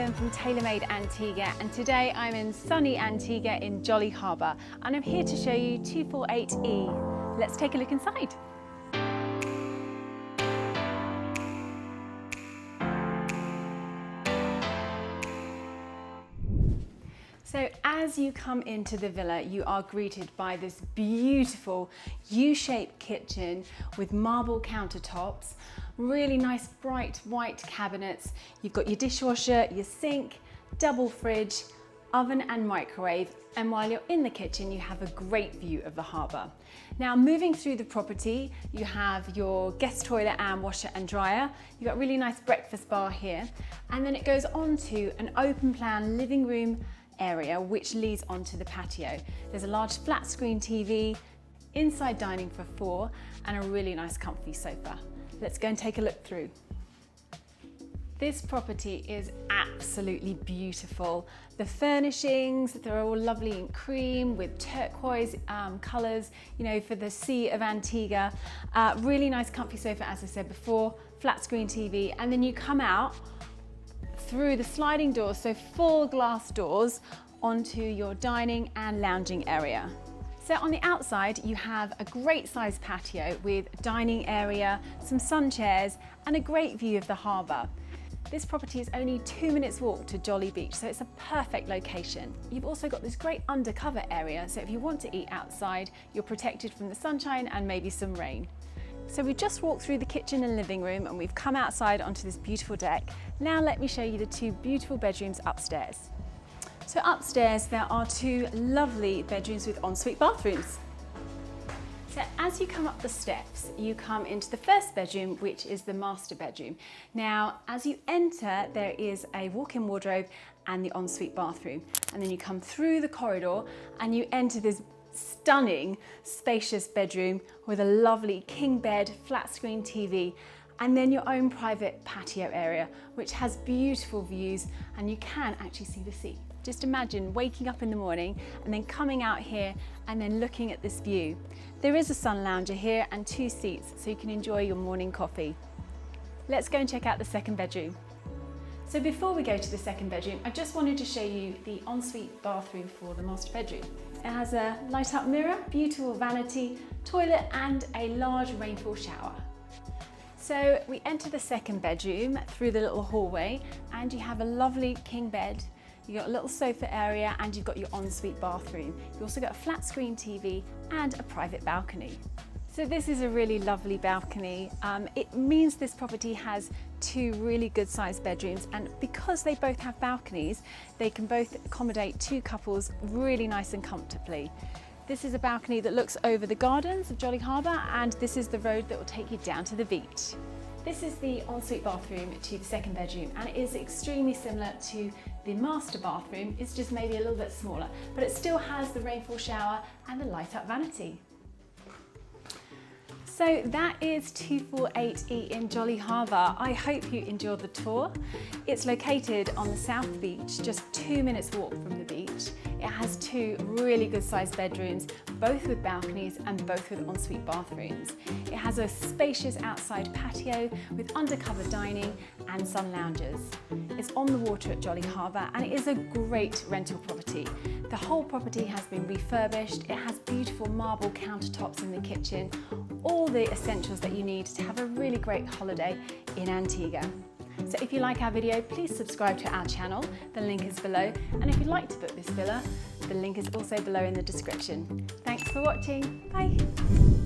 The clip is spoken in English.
Dyson from Tailor Made Antigua, and today I'm in sunny Antigua in Jolly Harbour, and I'm here to show you 248E. Let's take a look inside. So as you come into the villa, you are greeted by this beautiful U-shaped kitchen with marble countertops, really nice bright white cabinets. You've got your dishwasher, your sink, double fridge, oven and microwave, and while you're in the kitchen you have a great view of the harbour. Now moving through the property, you have your guest toilet and washer and dryer. You've got a really nice breakfast bar here, and then it goes on to an open plan living room area which leads onto the patio. There's a large flat screen TV, inside dining for 4, and a really nice comfy sofa. Let's go and take a look through. This property is absolutely beautiful. The furnishings, they're all lovely in cream with turquoise colours, you know, for the Sea of Antigua. Really nice comfy sofa, as I said before, flat screen TV, and then you come out through the sliding doors, so full glass doors, onto your dining and lounging area. So on the outside you have a great sized patio with dining area, some sun chairs and a great view of the harbour. This property is only 2 minutes walk to Jolly Beach, so it's a perfect location. You've also got this great undercover area, so if you want to eat outside, you're protected from the sunshine and maybe some rain. So we just walked through the kitchen and living room and we've come outside onto this beautiful deck. Now let me show you the 2 beautiful bedrooms upstairs. So upstairs there are 2 lovely bedrooms with ensuite bathrooms. So as you come up the steps, you come into the first bedroom, which is the master bedroom. Now, as you enter, there is a walk-in wardrobe and the ensuite bathroom. And then you come through the corridor and you enter this stunning, spacious bedroom with a lovely king bed, flat screen TV, and then your own private patio area, which has beautiful views and you can actually see the sea. Just imagine waking up in the morning and then coming out here and then looking at this view. There is a sun lounger here and 2 seats so you can enjoy your morning coffee. Let's go and check out the second bedroom. So before we go to the second bedroom, I just wanted to show you the ensuite bathroom for the master bedroom. It has a light up mirror, beautiful vanity, toilet and a large rainfall shower. So we enter the second bedroom through the little hallway and you have a lovely king bed. You've got a little sofa area and you've got your ensuite bathroom. You've also got a flat screen TV and a private balcony. So this is a really lovely balcony. It means this property has 2 really good sized bedrooms, and because they both have balconies, they can both accommodate 2 couples really nice and comfortably. This is a balcony that looks over the gardens of Jolly Harbour, and this is the road that will take you down to the beach. This is the ensuite bathroom to the second bedroom, and it is extremely similar to the master bathroom. It's just maybe a little bit smaller, but it still has the rainfall shower and the light up vanity. So that is 248E in Jolly Harbour. I hope you enjoyed the tour. It's located on the South Beach, just 2 minutes walk from the beach. It has 2 really good sized bedrooms, both with balconies and both with ensuite bathrooms. It has a spacious outside patio with undercover dining and sun lounges. It's on the water at Jolly Harbour and it is a great rental property. The whole property has been refurbished. It has beautiful marble countertops in the kitchen, all the essentials that you need to have a really great holiday in Antigua. So if you like our video, please subscribe to our channel. The link is below. And if you'd like to book this villa, the link is also below in the description. Thanks for watching. Bye.